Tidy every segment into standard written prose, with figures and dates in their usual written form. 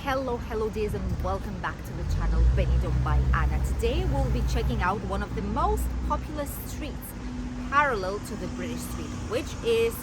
Hello dears, and welcome back to the channel Benidorm by Anna. Today we'll be checking out one of the most popular streets parallel to the British street, which is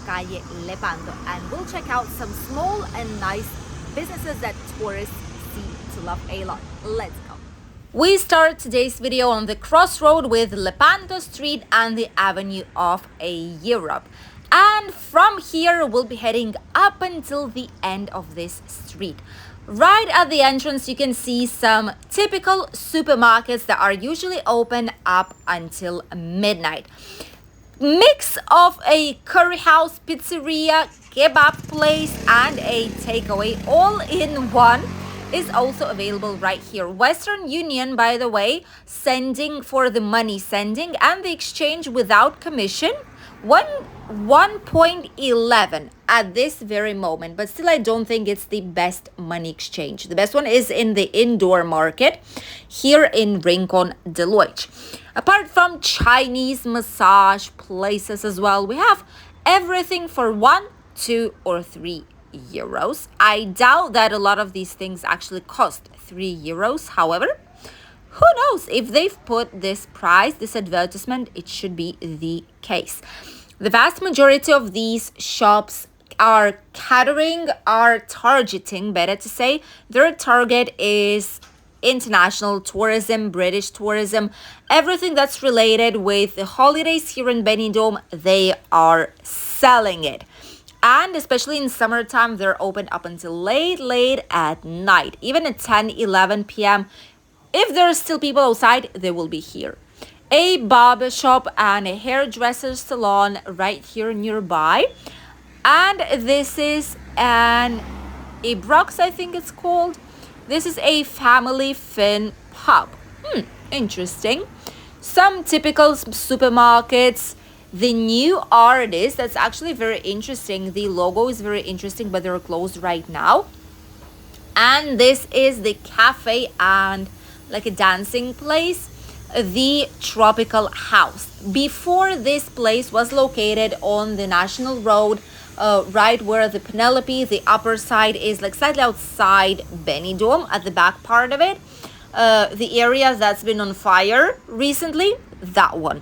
Calle Lepanto, and we'll check out some small and nice businesses that tourists see to love a lot. Let's go. We start today's video on the crossroad with Lepanto Street and the Avenue of Europe. And from here, we'll be heading up until the end of this street. Right at the entrance, you can see some typical supermarkets that are usually open up until midnight. Mix of a curry house, pizzeria, kebab place, and a takeaway all in one is also available right here. Western Union, by the way, sending for the money sending and the exchange without commission. 1.11 at this very moment, but still I don't think it's the best money exchange. The best one is in the indoor market here in Rincon de Loix. Apart from Chinese massage places as well, we have everything for 1, 2 or 3 euros. I doubt that a lot of these things actually cost 3 euros. However, who knows, if they've put this price, this advertisement, it should be the case. The vast majority of these shops are targeting, better to say, their target is international tourism, British tourism, everything that's related with the holidays here in Benidorm, they are selling it. And especially in summertime, they're open up until late at night, even at 10, 11 p.m. If there are still people outside, they will be here. A barber shop and a hairdresser salon right here nearby. And this is an Ibrox, I think it's called. This is a family fin pub. Interesting. Some typical supermarkets. The new artist, that's actually very interesting. The logo is very interesting, but they're closed right now. And this is the cafe and like a dancing place, the Tropical House. Before, this place was located on the National Road, right where the Penelope, the upper side is like slightly outside Benidorm at the back part of it. The area that's been on fire recently, that one.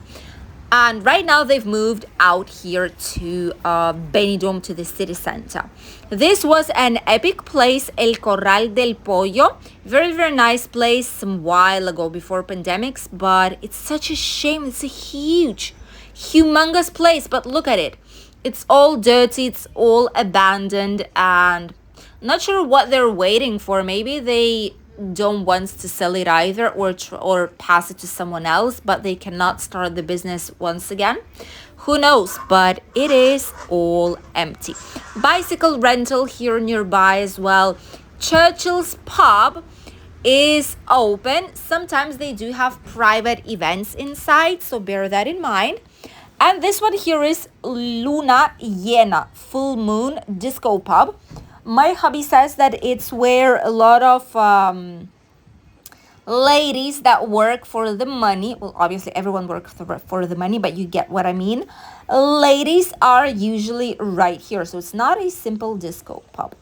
And right now they've moved out here to Benidorm, to the city center. This was an epic place, El Corral del Pollo. Very nice place some while ago before pandemics, but it's such a shame. It's a humongous place, but look at it. It's all dirty, it's all abandoned, and I'm not sure what they're waiting for. Maybe they don't want to sell it either, or pass it to someone else, but they cannot start the business once again. Who knows, but it is all empty. Bicycle rental here nearby as well. Churchill's pub is open. Sometimes they do have private events inside, so bear that in mind. And this one here is Luna Llena, full moon disco pub. My hubby says that it's where a lot of ladies that work for the money, well, obviously everyone works for the money, but you get what I mean. Ladies are usually right here, so it's not a simple disco pub.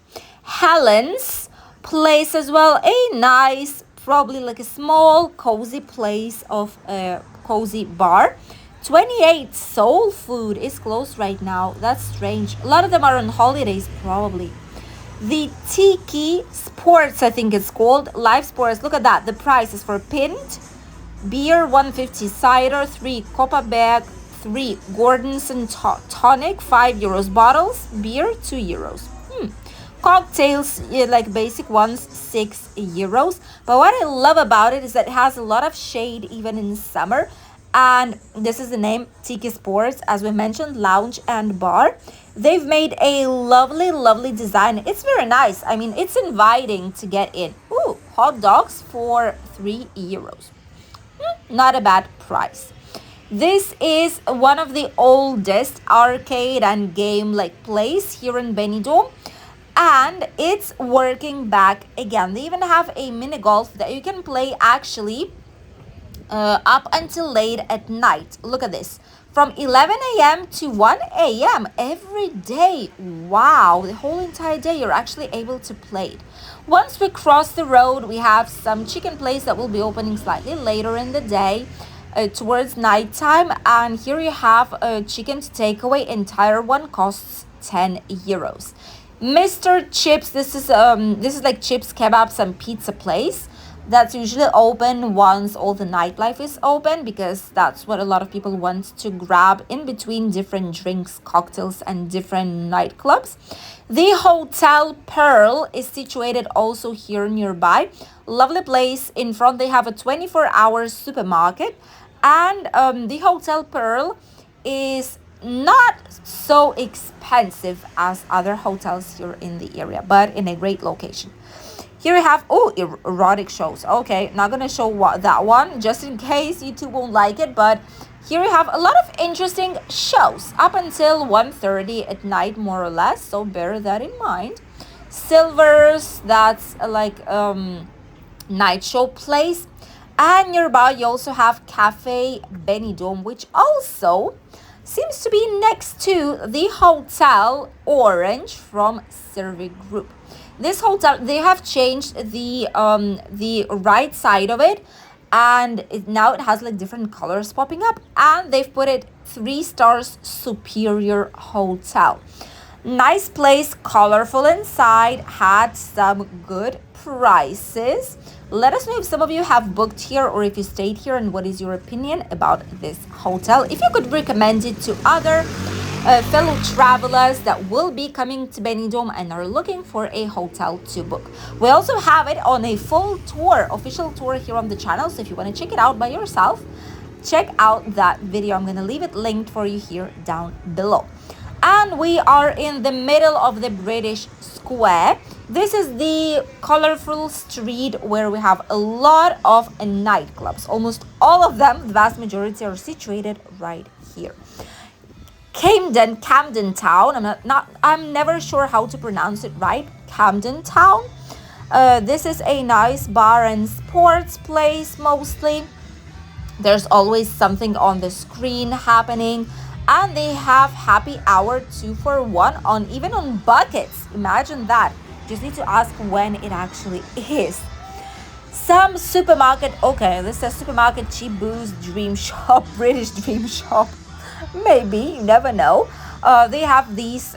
Helen's place as well, a nice, probably like a small, cozy place of a cozy bar. 28 Soul Food is closed right now. That's strange. A lot of them are on holidays, probably. The Tiki Sports, I think it's called, live sports. Look at that. The price is for pint beer 150, cider 3, Copa bag 3, Gordon's and tonic 5 euros, bottles beer 2 euros. Cocktails, like basic ones, 6 euros. But what I love about it is that it has a lot of shade even in summer. And this is the name, Tiki Sports, as we mentioned, lounge and bar. They've made a lovely design. It's very nice. I mean, it's inviting to get in. Ooh, hot dogs for 3 euros. Not a bad price. This is one of the oldest arcade and game like place here in Benidorm, and it's working back again. They even have a mini golf that you can play actually up until late at night. Look at this. from 11 a.m. to 1 a.m. every day. Wow, the whole entire day you're actually able to play it. Once we cross the road, we have some chicken place that will be opening slightly later in the day. Towards nighttime, and here you have a chicken to take away. Entire one costs 10 euros. Mr. Chips, this is like chips, kebabs, and pizza place that's usually open once all the nightlife is open, because that's what a lot of people want to grab in between different drinks, cocktails, and different nightclubs. The Hotel Pearl is situated also here nearby. Lovely place. In front they have a 24-hour supermarket, and the Hotel Pearl is not so expensive as other hotels here in the area, but in a great location. Here we have, oh, erotic shows. Okay, not gonna show that one just in case YouTube won't like it, but here we have a lot of interesting shows up until 1:30 at night, more or less, so bear that in mind. Silvers, that's like night show place. And nearby you also have Cafe Benidorm, which also seems to be next to the Hotel Orange from Servic Group. This hotel, they have changed the right side of it, and now it has like different colors popping up, and they've put it 3 stars superior hotel. Nice place, colorful inside, had some good prices. Let us know if some of you have booked here or if you stayed here, and what is your opinion about this hotel. If you could recommend it to other fellow travelers that will be coming to Benidorm and are looking for a hotel to book. We also have it on a full tour, official tour here on the channel, so if you want to check it out by yourself, check out that video. I'm going to leave it linked for you here down below. And we are in the middle of the British Square. This is the colorful street where we have a lot of nightclubs. Almost all of them, the vast majority, are situated right here. Camden Town. I'm never sure how to pronounce it right. Camden Town. This is a nice bar and sports place mostly. There's always something on the screen happening. And they have happy hour 2 for 1 on even on buckets. Imagine that. Just need to ask when it actually is. Some supermarket. Okay, this says supermarket, cheap booze, dream shop, British dream shop. Maybe, you never know. They have these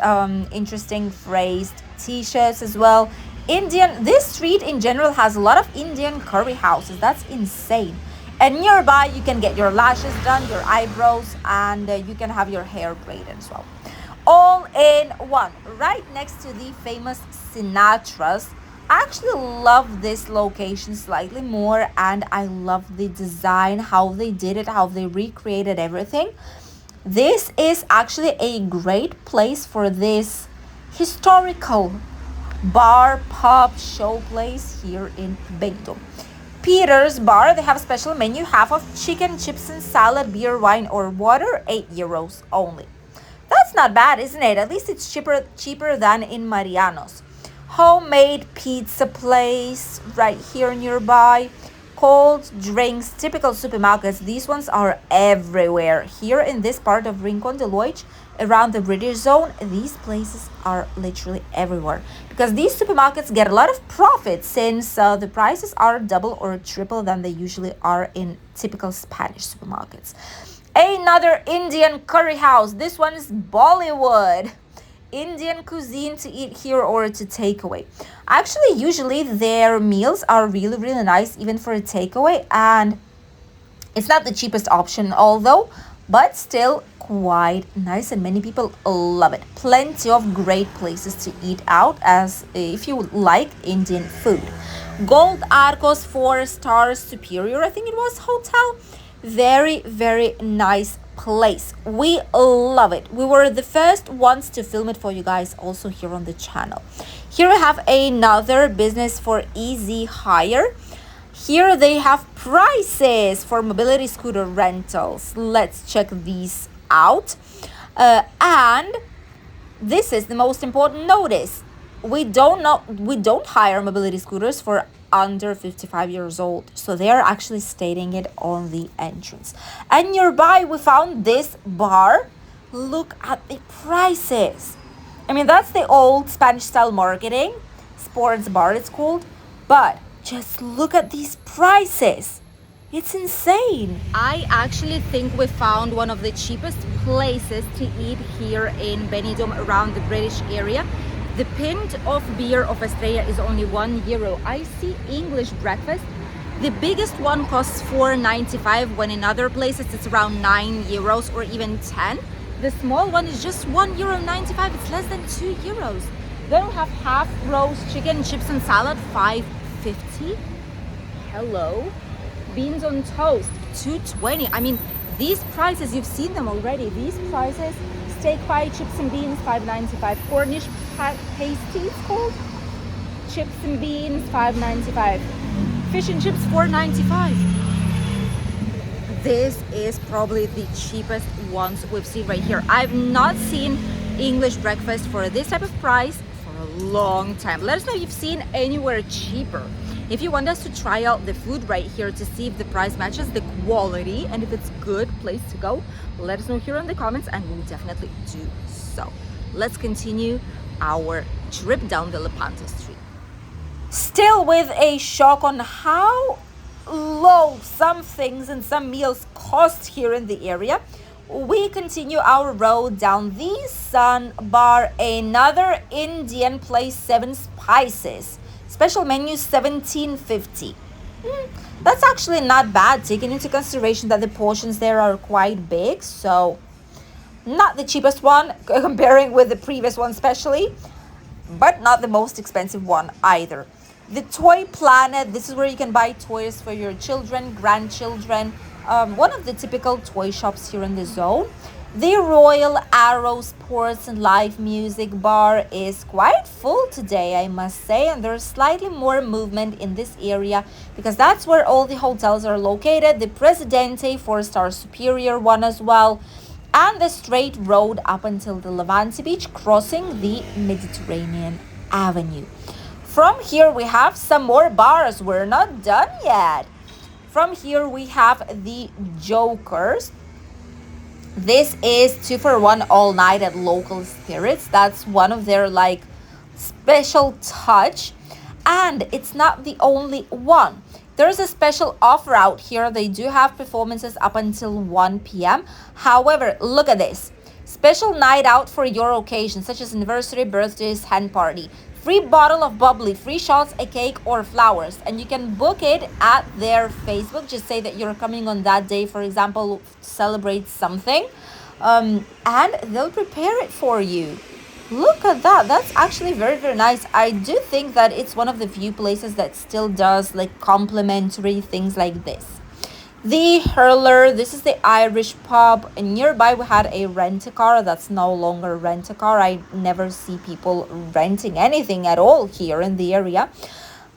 interesting phrased t-shirts as well. This street in general has a lot of Indian curry houses. That's insane. And nearby you can get your lashes done, your eyebrows, and you can have your hair braided as well. All in one, right next to the famous Sinatra's. I actually love this location slightly more, and I love the design, how they did it, how they recreated everything. This is actually a great place for this historical bar, pub, show place here in Benidorm. Peter's Bar, they have a special menu, half of chicken, chips and salad, beer, wine or water, 8 euros only. That's not bad, isn't it? At least it's cheaper than in Mariano's. Homemade pizza place right here nearby. Cold drinks, typical supermarkets. These ones are everywhere. Here in this part of Rincon de Loix, around the British zone, these places are literally everywhere, because these supermarkets get a lot of profit since the prices are double or triple than they usually are in typical Spanish supermarkets. Another Indian curry house. This one is Bollywood. Indian cuisine to eat here or to take away. Actually, usually their meals are really nice, even for a takeaway, and it's not the cheapest option, although, but still quite nice, and many people love it. Plenty of great places to eat out, as if you like Indian food. Gold Arcos 4 stars superior, I think it was, hotel. Very nice place. We love it. We were the first ones to film it for you guys also here on the channel. Here we have another business for easy hire. Here they have prices for mobility scooter rentals. Let's check these out. And this is the most important notice. we don't hire mobility scooters for under 55 years old, so they are actually stating it on the entrance. And nearby we found this bar. Look at the prices. I mean, that's the old Spanish style marketing sports bar, it's called, but just look at these prices. It's insane. I actually think we found one of the cheapest places to eat here in Benidorm, around the British area. The pint of beer of Australia is only €1. I see English breakfast. The biggest one costs €4.95, when in other places it's around €9 or even 10. The small one is just €1.95. It's less than €2. Then we have half roast chicken, chips and salad, $5.50. Hello. Beans on toast, $2.20. I mean, these prices, you've seen them already. These prices, steak pie, chips and beans, $5.95. Cornish pasty, it's called. Chips and beans, $5.95. Fish and chips, $4.95. This is probably the cheapest ones we've seen right here. I've not seen English breakfast for this type of price for a long time. Let us know if you've seen anywhere cheaper. If you want us to try out the food right here to see if the price matches the quality and if it's a good place to go, let us know here in the comments and we'll definitely do so. Let's continue our trip down the Lepanto Street. Still with a shock on how low some things and some meals cost here in the area, we continue our road down the Sun Bar, another Indian place, 7 spices. Special menu, $17.50. That's actually not bad, taking into consideration that the portions there are quite big. So not the cheapest one comparing with the previous one especially, but not the most expensive one either. The Toy Planet, this is where you can buy toys for your children, grandchildren. One of the typical toy shops here in the zone. The Royal Arrow Sports and Live Music Bar is quite full today, I must say, and there's slightly more movement in this area because that's where all the hotels are located. The Presidente 4-star Superior one as well, and the straight road up until the Levante Beach, crossing the Mediterranean Avenue. From here we have some more bars. We're not done yet. From here we have the Jokers. This is 2 for 1 all night at Local Spirits. That's one of their like special touch, and it's not the only one. There's a special offer out here. They do have performances up until 1 p.m. However, look at this. Special night out for your occasion, such as anniversary, birthdays, hen party. Free bottle of bubbly, free shots, a cake, or flowers. And you can book it at their Facebook. Just say that you're coming on that day, for example, celebrate something. And they'll prepare it for you. Look at that. That's actually very, very nice. I do think that it's one of the few places that still does like complimentary things like this. The Hurler, this is the Irish pub. And nearby we had a rent-a-car. That's no longer rent-a-car. I never see people renting anything at all here in the area.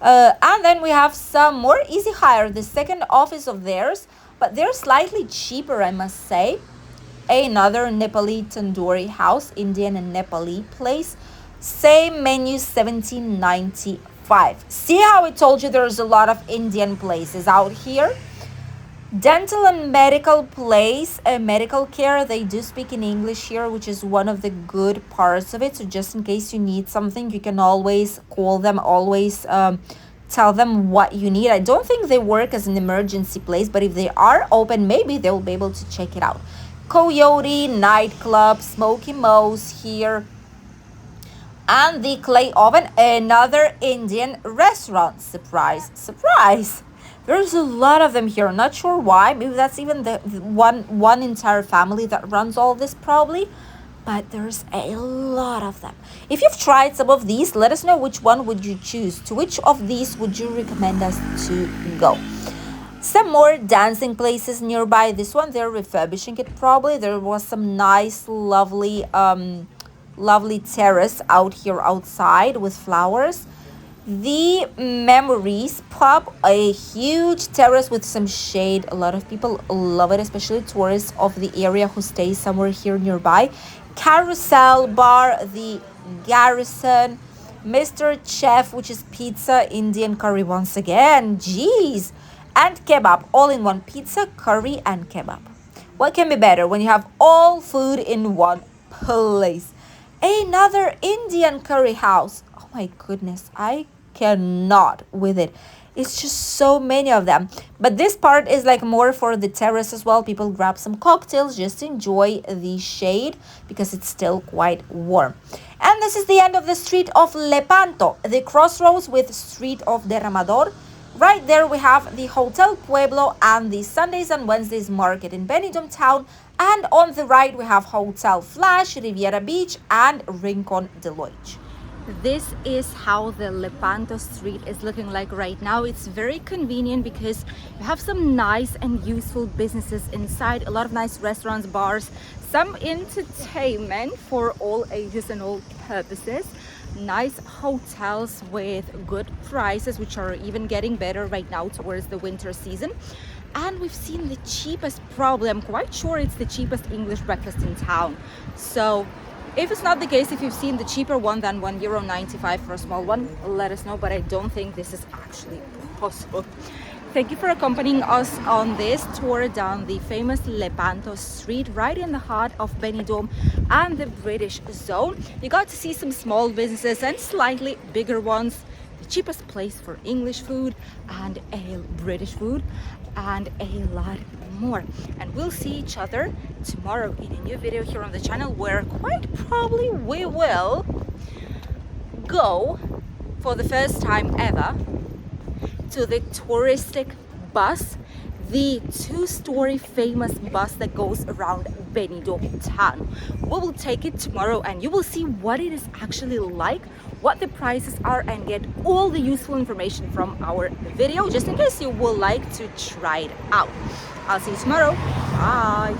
And then we have some more Easy Hire, the second office of theirs, but they're slightly cheaper, I must say. Another Nepali tandoori house, Indian and Nepali place. Same menu, $17.95. See how I told you there's a lot of Indian places out here? Dental and medical place, medical care, they do speak in English here, which is one of the good parts of it. So just in case you need something, you can always call them, always tell them what you need. I don't think they work as an emergency place, but if they are open, maybe they'll be able to check it out. Coyote nightclub, Smoky Mo's here. And the Clay Oven, another Indian restaurant. Surprise, surprise. There's a lot of them here. Not sure why. Maybe that's even the one entire family that runs all this probably. But there's a lot of them. If you've tried some of these, let us know which one would you choose. To which of these would you recommend us to go? Some more dancing places nearby. This one, they're refurbishing it probably. There was some nice, lovely terrace out here outside with flowers. The Memories pub, a huge terrace with some shade. A lot of people love it, especially tourists of the area who stay somewhere here nearby. Carousel bar, the Garrison, Mr. Chef, which is pizza, Indian curry once again. Jeez. And kebab, all in one. Pizza, curry, and kebab. What can be better when you have all food in one place? Another Indian curry house. Oh my goodness, I cannot with it. It's just so many of them. But this part is like more for the terrace as well. People grab some cocktails, just enjoy the shade because it's still quite warm. And this is the end of the street of Lepanto, the crossroads with street of Derramador. Right there we have the Hotel Pueblo and the Sundays and Wednesdays market in Benidorm town. And on the right we have Hotel Flash, Riviera Beach and Rincon de Loige. This is how the Lepanto Street is looking like right now. It's very convenient because you have some nice and useful businesses inside, a lot of nice restaurants, bars, some entertainment for all ages and all purposes, nice hotels with good prices, which are even getting better right now towards the winter season. And we've seen the cheapest, probably, I'm quite sure it's the cheapest English breakfast in town. So if it's not the case, if you've seen the cheaper one than €1.95 for a small one, let us know, but I don't think this is actually possible. Thank you for accompanying us on this tour down the famous Lepanto Street, right in the heart of Benidorm and the British zone. You got to see some small businesses and slightly bigger ones, the cheapest place for English food and a British food, and a lot more. And we'll see each other tomorrow in a new video here on the channel, where quite probably we will go for the first time ever to the touristic bus, the two-story famous bus that goes around Benidorm town. We will take it tomorrow and you will see what it is actually like, what the prices are, and get all the useful information from our video, just in case you would like to try it out. I'll see you tomorrow. Bye.